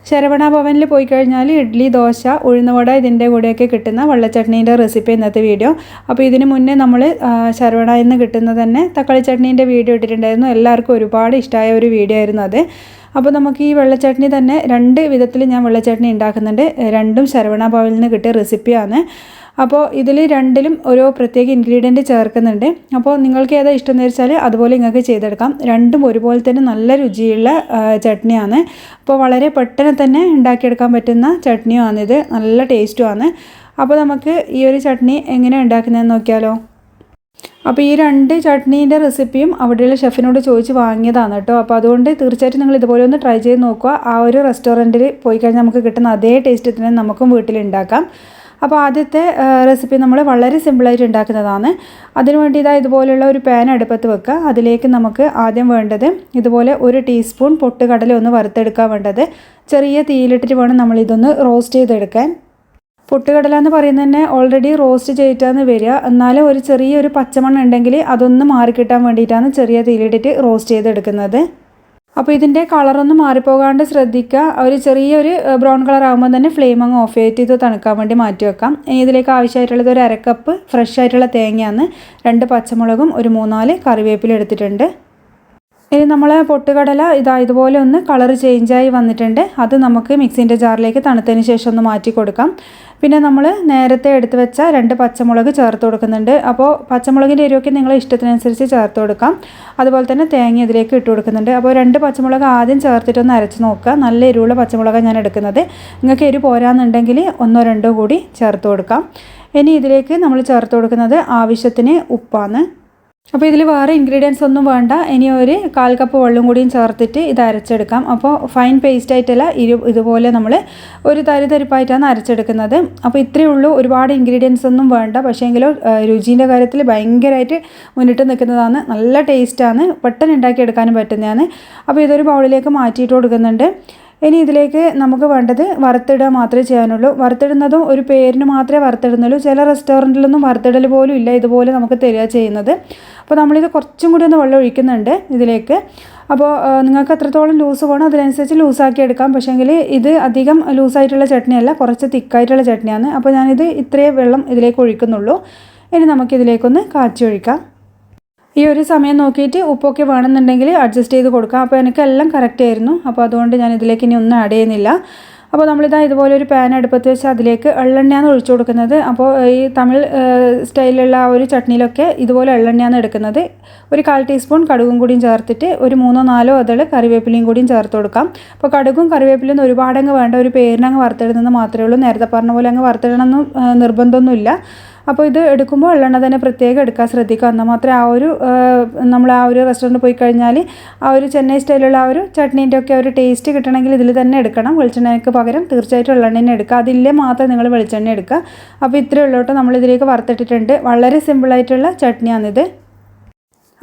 ശരവണ ഭവനിൽ പോയി കഴിഞ്ഞാൽ ഇഡ്ഡലി, ദോശ, ഉഴുന്നുവട ഇതിൻ്റെ കൂടെയൊക്കെ കിട്ടുന്ന വെള്ളച്ചട്നീൻ്റെ റെസിപ്പി ഇന്നത്തെ വീഡിയോ. അപ്പോൾ ഇതിന് മുന്നേ നമ്മൾ ശരവണയിൽ നിന്ന് കിട്ടുന്ന തന്നെ തക്കാളി ചട്നീൻ്റെ വീഡിയോ ഇട്ടിട്ടുണ്ടായിരുന്നു. എല്ലാവർക്കും ഒരുപാട് ഇഷ്ടമായ ഒരു വീഡിയോ ആയിരുന്നു അത്. അപ്പോൾ നമുക്ക് ഈ വെള്ളച്ചട്നി തന്നെ 2 വിധത്തിൽ ഞാൻ വെള്ളച്ചട്നി ഉണ്ടാക്കുന്നുണ്ട്. രണ്ടും ശരവണ ഭവനിൽ നിന്ന് കിട്ടിയ റെസിപ്പിയാണ്. അപ്പോൾ ഇതിൽ രണ്ടിലും ഓരോ പ്രത്യേക ഇൻഗ്രീഡിയൻറ്റ് ചേർക്കുന്നുണ്ട്. അപ്പോൾ നിങ്ങൾക്ക് ഏതാ ഇഷ്ടം എന്ന് വെച്ചാൽ അതുപോലെ നിങ്ങൾക്ക് ചെയ്തെടുക്കാം. രണ്ടും ഒരുപോലെ തന്നെ നല്ല രുചിയുള്ള ചട്നിയാണ്. അപ്പോൾ വളരെ പെട്ടെന്ന് തന്നെ ഉണ്ടാക്കിയെടുക്കാൻ പറ്റുന്ന ചട്നിയുമാണിത്. നല്ല ടേസ്റ്റുമാണ്. അപ്പോൾ നമുക്ക് ഈ ഒരു ചട്നി എങ്ങനെ ഉണ്ടാക്കുന്നതെന്ന് നോക്കിയാലോ. അപ്പോൾ ഈ 2 ചട്നീൻ്റെ റെസിപ്പിയും അവിടെയുള്ള ഷെഫിനോട് ചോദിച്ച് വാങ്ങിയതാണ് കേട്ടോ. അപ്പോൾ അതുകൊണ്ട് തീർച്ചയായിട്ടും നിങ്ങൾ ഇതുപോലെ ഒന്ന് ട്രൈ ചെയ്ത് നോക്കുക. ആ ഒരു റെസ്റ്റോറൻറ്റിൽ പോയി കഴിഞ്ഞാൽ നമുക്ക് കിട്ടുന്ന അതേ ടേസ്റ്റ് തന്നെ നമുക്കും വീട്ടിലുണ്ടാക്കാം. അപ്പോൾ ആദ്യത്തെ റെസിപ്പി നമ്മൾ വളരെ സിമ്പിളായിട്ട് ഉണ്ടാക്കുന്നതാണ്. അതിനുവേണ്ടി ഇതുപോലെയുള്ള ഒരു പാൻ അടുപ്പത്ത് വെക്കുക. അതിലേക്ക് നമുക്ക് ആദ്യം വേണ്ടത് ഇതുപോലെ 1 ടീസ്പൂൺ പൊട്ടുകടല ഒന്ന് വറുത്തെടുക്കാൻ വേണ്ടത്. ചെറിയ തീയിലിട്ടിട്ട് വേണം നമ്മളിതൊന്ന് റോസ്റ്റ് ചെയ്തെടുക്കാൻ. പൊട്ടുകടല എന്ന് പറയുന്നത് തന്നെ ഓൾറെഡി റോസ്റ്റ് ചെയ്തിട്ടാണ് വരിക. എന്നാലും ഒരു ചെറിയൊരു പച്ചമണം ഉണ്ടെങ്കിൽ അതൊന്ന് മാറിക്കിട്ടാൻ വേണ്ടിയിട്ടാണ് ചെറിയ തീയിലിട്ടിട്ട് റോസ്റ്റ് ചെയ്തെടുക്കുന്നത്. അപ്പോൾ ഇതിൻ്റെ കളറൊന്നും മാറിപ്പോകാണ്ട് ശ്രദ്ധിക്കുക. ഒരു ചെറിയൊരു ബ്രൗൺ കളർ ആകുമ്പോൾ തന്നെ ഫ്ലെയിം അങ്ങ് ഓഫ് ചെയ്തിട്ട് ഇത് തണുക്കാൻ വേണ്ടി മാറ്റി വെക്കാം. ഇനി ഇതിലേക്ക് ആവശ്യമായിട്ടുള്ളത് ഒരു 1/2 കപ്പ് ഫ്രഷ് ആയിട്ടുള്ള തേങ്ങയാണ്. 2 പച്ചമുളകും ഒരു 3-4 കറിവേപ്പില എടുത്തിട്ടുണ്ട്. ഇനി നമ്മൾ പൊട്ടുകടല ഇതുപോലെ ഒന്ന് കളർ ചേഞ്ചായി വന്നിട്ടുണ്ട്. അത് നമുക്ക് മിക്സിൻ്റെ ജാറിലേക്ക് തണുത്തതിന് ശേഷം ഒന്ന് മാറ്റി കൊടുക്കാം. പിന്നെ നമ്മൾ നേരത്തെ എടുത്ത് വെച്ച 2 പച്ചമുളക് ചേർത്ത് കൊടുക്കുന്നുണ്ട്. അപ്പോൾ പച്ചമുളകിൻ്റെ എരിവൊക്കെ നിങ്ങളെ ഇഷ്ടത്തിനനുസരിച്ച് ചേർത്ത് കൊടുക്കാം. അതുപോലെ തന്നെ തേങ്ങ ഇതിലേക്ക് ഇട്ട് കൊടുക്കുന്നുണ്ട്. അപ്പോൾ 2 പച്ചമുളക് ആദ്യം ചേർത്തിട്ടൊന്ന് അരച്ച് നോക്കുക. നല്ല എരിവുള്ള പച്ചമുളകാണ് ഞാൻ എടുക്കുന്നത്. നിങ്ങൾക്ക് എരിവ് പോരാന്നുണ്ടെങ്കിൽ 1-2 കൂടി ചേർത്ത് കൊടുക്കാം. ഇനി ഇതിലേക്ക് നമ്മൾ ചേർത്ത് കൊടുക്കുന്നത് ആവശ്യത്തിന് ഉപ്പാണ്. അപ്പോൾ ഇതിൽ വേറെ ഇൻഗ്രീഡിയൻസ് ഒന്നും വേണ്ട. ഇനി ഒരു 1/4 കപ്പ് വെള്ളം കൂടിയും ചേർത്തിട്ട് ഇത് അരച്ചെടുക്കാം. അപ്പോൾ ഫൈൻ പേസ്റ്റ് ആയിട്ടല്ല, ഇതുപോലെ നമ്മൾ ഒരു തരിതരിപ്പായിട്ടാണ് അരച്ചെടുക്കുന്നത്. അപ്പോൾ ഇത്രയേ ഉള്ളൂ. ഒരുപാട് ഇൻഗ്രീഡിയൻസ് ഒന്നും വേണ്ട. പക്ഷേങ്കിലും രുചീൻ്റെ കാര്യത്തിൽ ഭയങ്കരമായിട്ട് മുന്നിട്ട് നിൽക്കുന്നതാണ്. നല്ല ടേസ്റ്റാണ്. പെട്ടെന്ന് ഉണ്ടാക്കിയെടുക്കാനും പറ്റുന്നതാണ്. അപ്പോൾ ഇതൊരു ബൗളിലേക്ക് മാറ്റിയിട്ട് കൊടുക്കുന്നുണ്ട്. ഇനി ഇതിലേക്ക് നമുക്ക് വേണ്ടത് വറുത്തിടുക മാത്രമേ ചെയ്യാനുള്ളൂ. വറുത്തിടുന്നതും ഒരു പേരിന് മാത്രമേ വറുത്തിടുന്നുള്ളൂ. ചില റെസ്റ്റോറൻറ്റിലൊന്നും വറുത്തിടൽ പോലും ഇല്ല. ഇതുപോലെ നമുക്ക് തരിക ചെയ്യുന്നത്. അപ്പോൾ നമ്മളിത് കുറച്ചും കൂടി ഒന്ന് വെള്ളം ഒഴിക്കുന്നുണ്ട് ഇതിലേക്ക്. അപ്പോൾ നിങ്ങൾക്ക് എത്രത്തോളം ലൂസ് വേണം അതിനനുസരിച്ച് ലൂസാക്കി എടുക്കാം. പക്ഷേങ്കിൽ ഇത് അധികം ലൂസായിട്ടുള്ള ചട്നിയല്ല, കുറച്ച് തിക്കായിട്ടുള്ള ചട്നിയാണ്. അപ്പോൾ ഞാനിത് ഇത്രയും വെള്ളം ഇതിലേക്ക് ഒഴിക്കുന്നുള്ളൂ. ഇനി നമുക്കിതിലേക്കൊന്ന് കാച്ചി ഒഴിക്കാം. ഈ ഒരു സമയം നോക്കിയിട്ട് ഉപ്പൊക്കെ വേണമെന്നുണ്ടെങ്കിൽ അഡ്ജസ്റ്റ് ചെയ്ത് കൊടുക്കാം. അപ്പോൾ എനിക്കെല്ലാം കറക്റ്റ് ആയിരുന്നു. അപ്പോൾ അതുകൊണ്ട് ഞാൻ ഇതിലേക്ക് ഇനി ഒന്നും ആഡ് ചെയ്യുന്നില്ല. അപ്പോൾ ഇതുപോലെ ഒരു പാൻ അടുപ്പത്ത് വെച്ച് അതിലേക്ക് എള്ളെണ്ണയാണ് ഒഴിച്ചു കൊടുക്കുന്നത്. അപ്പോൾ ഈ തമിഴ് സ്റ്റൈലിലുള്ള ആ ഒരു ചട്നിയിലൊക്കെ ഇതുപോലെ എള്ളെണ്ണയാണ് എടുക്കുന്നത്. ഒരു 1/4 ടീസ്പൂൺ കടുകും കൂടിയും ചേർത്തിട്ട് ഒരു 3-4 അതൾ കറിവേപ്പിലയും കൂടിയും ചേർത്ത് കൊടുക്കാം. അപ്പോൾ കടുകും കറിവേപ്പിലയും ഒരുപാടങ്ങ് വേണ്ട, ഒരു പേരിനങ്ങ് വറുത്തിടുന്നത് മാത്രമേ ഉള്ളൂ. നേരത്തെ പറഞ്ഞ പോലെ അങ്ങ് വറുത്തിടണമെന്നും നിർബന്ധമൊന്നുമില്ല. അപ്പോൾ ഇത് എടുക്കുമ്പോൾ എള്ളെണ്ണ തന്നെ പ്രത്യേകം എടുക്കാൻ ശ്രദ്ധിക്കുക. എന്നാൽ മാത്രമേ നമ്മൾ ആ ഒരു റെസ്റ്റോറൻറ്റ് പോയി കഴിഞ്ഞാൽ ആ ഒരു ചെന്നൈ സ്റ്റൈലുള്ള ആ ഒരു ചട്നീൻ്റെ ഒക്കെ ഒരു ടേസ്റ്റ് കിട്ടണമെങ്കിൽ ഇതിൽ തന്നെ എടുക്കണം. വെളിച്ചെണ്ണയ്ക്ക് പകരം തീർച്ചയായിട്ടും എള്ളെണ്ണ തന്നെ എടുക്കുക. അതില്ലേ മാത്രം നിങ്ങൾ വെളിച്ചെണ്ണ എടുക്കുക. അപ്പോൾ ഇത്രയേ ഉള്ളൂ കേട്ടോ. നമ്മളിതിലേക്ക് വറുത്തിട്ടിട്ടുണ്ട്. വളരെ സിമ്പിളായിട്ടുള്ള ചട്നിയാണിത്.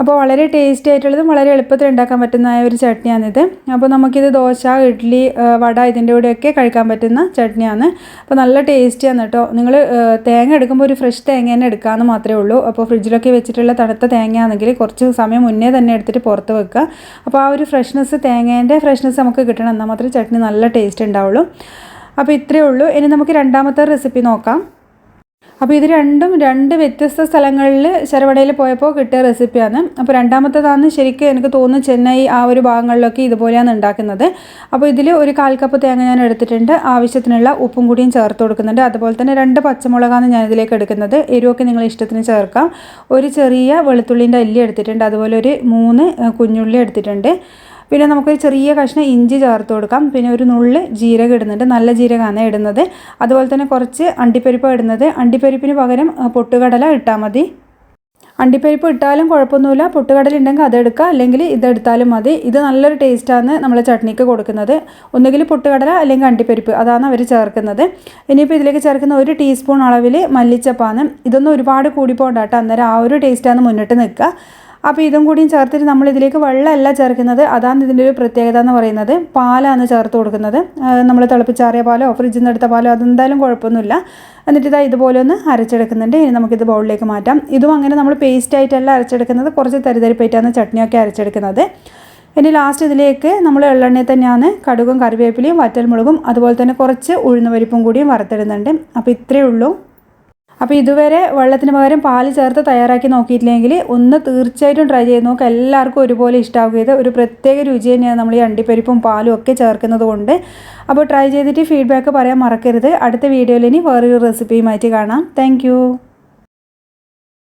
അപ്പോൾ വളരെ ടേസ്റ്റി ആയിട്ടുള്ളതും വളരെ എളുപ്പത്തിൽ ഉണ്ടാക്കാൻ പറ്റുന്ന ഒരു ചട്നിയാണിത്. അപ്പോൾ നമുക്കിത് ദോശ, ഇഡ്ഡലി, വട ഇതിൻ്റെ കൂടെയൊക്കെ കഴിക്കാൻ പറ്റുന്ന ചട്നിയാണ്. അപ്പോൾ നല്ല ടേസ്റ്റിയാണ് കേട്ടോ. നിങ്ങൾ തേങ്ങ എടുക്കുമ്പോൾ ഒരു ഫ്രഷ് തേങ്ങ തന്നെ എടുക്കാമെന്ന് മാത്രമേ ഉള്ളൂ. അപ്പോൾ ഫ്രിഡ്ജിലൊക്കെ വെച്ചിട്ടുള്ള തണുത്ത തേങ്ങയാണെങ്കിൽ കുറച്ച് സമയം മുന്നേ തന്നെ എടുത്തിട്ട് പുറത്ത് വെക്കുക. അപ്പോൾ ആ ഒരു ഫ്രഷ്നെസ്, തേങ്ങേൻ്റെ ഫ്രഷ്നെസ് നമുക്ക് കിട്ടണം. എന്നാൽ മാത്രമേ ചട്നി നല്ല ടേസ്റ്റ് ഉണ്ടാവുള്ളൂ. അപ്പോൾ ഇത്രയേ ഉള്ളൂ. ഇനി നമുക്ക് രണ്ടാമത്തെ റെസിപ്പി നോക്കാം. അപ്പോൾ ഇത് രണ്ടും 2 വ്യത്യസ്ത സ്ഥലങ്ങളിൽ ശരവണയിൽ പോയപ്പോൾ കിട്ടിയ റെസിപ്പിയാണ്. അപ്പോൾ രണ്ടാമത്തേതാണ് ശരിക്കും എനിക്ക് തോന്നുന്നു ചെന്നൈ ആ ഒരു ഭാഗങ്ങളിലൊക്കെ ഇതുപോലെയാണ് ഉണ്ടാക്കുന്നത്. അപ്പോൾ ഇതിൽ ഒരു 1/4 കപ്പ് തേങ്ങ ഞാൻ എടുത്തിട്ടുണ്ട്. ആവശ്യത്തിനുള്ള ഉപ്പും കൂടിയും ചേർത്ത് കൊടുക്കുന്നുണ്ട്. അതുപോലെ തന്നെ 2 പച്ചമുളകാണ് ഞാൻ ഇതിലേക്ക് എടുക്കുന്നത്. എരിവൊക്കെ നിങ്ങൾ ഇഷ്ടത്തിന് ചേർക്കാം. ഒരു ചെറിയ വെളുത്തുള്ളിൻ്റെ അല്ലി എടുത്തിട്ടുണ്ട്. അതുപോലെ ഒരു 3 കുഞ്ഞുള്ളി എടുത്തിട്ടുണ്ട്. പിന്നെ നമുക്കൊരു ചെറിയ കഷ്ണം ഇഞ്ചി ചേർത്ത് കൊടുക്കാം. പിന്നെ ഒരു നുള്ള് ജീരകം ഇടുന്നുണ്ട്. നല്ല ജീരകമാണ് ഇടുന്നത്. അതുപോലെ തന്നെ കുറച്ച് അണ്ടിപ്പരിപ്പ് ഇടുന്നത്. അണ്ടിപ്പരിപ്പിന് പകരം പൊട്ടുകടല ഇട്ടാൽ മതി. അണ്ടിപ്പരിപ്പ് ഇട്ടാലും കുഴപ്പമൊന്നുമില്ല. പൊട്ടുകടല ഉണ്ടെങ്കിൽ അതെടുക്കുക, അല്ലെങ്കിൽ ഇതെടുത്താലും മതി. ഇത് നല്ലൊരു ടേസ്റ്റാണ് നമ്മൾ ചട്നിക്ക് കൊടുക്കുന്നത്. ഒന്നുകിൽ പൊട്ടുകടല അല്ലെങ്കിൽ അണ്ടിപ്പരിപ്പ്, അതാണ് അവർ ചേർക്കുന്നത്. ഇനിയിപ്പോൾ ഇതിലേക്ക് ചേർക്കുന്ന 1 ടീസ്പൂൺ അളവിൽ മല്ലിച്ചപ്പാണ്. ഇതൊന്നും ഒരുപാട് കൂടിപ്പോണ്ട കേട്ടോ. അന്നേരം ആ ഒരു ടേസ്റ്റാണ് മുന്നിട്ട് നിൽക്കുക. അപ്പോൾ ഇതും കൂടിയും ചേർത്തിട്ട് നമ്മളിതിലേക്ക് വെള്ളമല്ല ചേർക്കുന്നത്. അതാണ് ഇതിൻ്റെ ഒരു പ്രത്യേകത എന്ന് പറയുന്നത്. പാലാണ് ചേർത്ത് കൊടുക്കുന്നത്. നമ്മൾ തിളപ്പിച്ചാറിയ പാലോ ഫ്രിഡ്ജിൽ നിന്ന് എടുത്ത പാലോ അതെന്തായാലും കുഴപ്പമൊന്നുമില്ല. എന്നിട്ട് ഇതുപോലെ ഒന്ന് അരച്ചെടുക്കുന്നുണ്ട്. ഇനി നമുക്കിത് ബൗളിലേക്ക് മാറ്റാം. ഇതും അങ്ങനെ നമ്മൾ പേസ്റ്റ് ആയിട്ടല്ല അരച്ചെടുക്കുന്നത്. കുറച്ച് തരിതരിപ്പായിട്ടാണ് ചട്നിയൊക്കെ അരച്ചെടുക്കുന്നത്. ഇനി ലാസ്റ്റ് ഇതിലേക്ക് നമ്മൾ എള്ളെണ്ണയിൽ തന്നെയാണ് കടുകും കറിവേപ്പിലയും വറ്റൽമുളകും അതുപോലെ തന്നെ കുറച്ച് ഉഴുന്നുപരിപ്പും കൂടിയും വറുത്തിടുന്നുണ്ട്. അപ്പോൾ ഇത്രയേ ഉള്ളൂ. അപ്പോൾ ഇതുവരെ വെള്ളത്തിന് പകരം പാൽ ചേർത്ത് തയ്യാറാക്കി നോക്കിയിട്ടില്ലെങ്കിൽ ഒന്ന് തീർച്ചയായിട്ടും ട്രൈ ചെയ്ത് നോക്കുക. എല്ലാവർക്കും ഒരുപോലെ ഇഷ്ടമാകുക. ഒരു പ്രത്യേക രുചി തന്നെയാണ് നമ്മൾ ഈ അണ്ടിപ്പരിപ്പും പാലും ഒക്കെ ചേർക്കുന്നത് കൊണ്ട്. അപ്പോൾ ട്രൈ ചെയ്തിട്ട് ഫീഡ്ബാക്ക് പറയാൻ മറക്കരുത്. അടുത്ത വീഡിയോയിൽ ഇനി വേറൊരു റെസിപ്പിയുമായിട്ട് കാണാം. താങ്ക്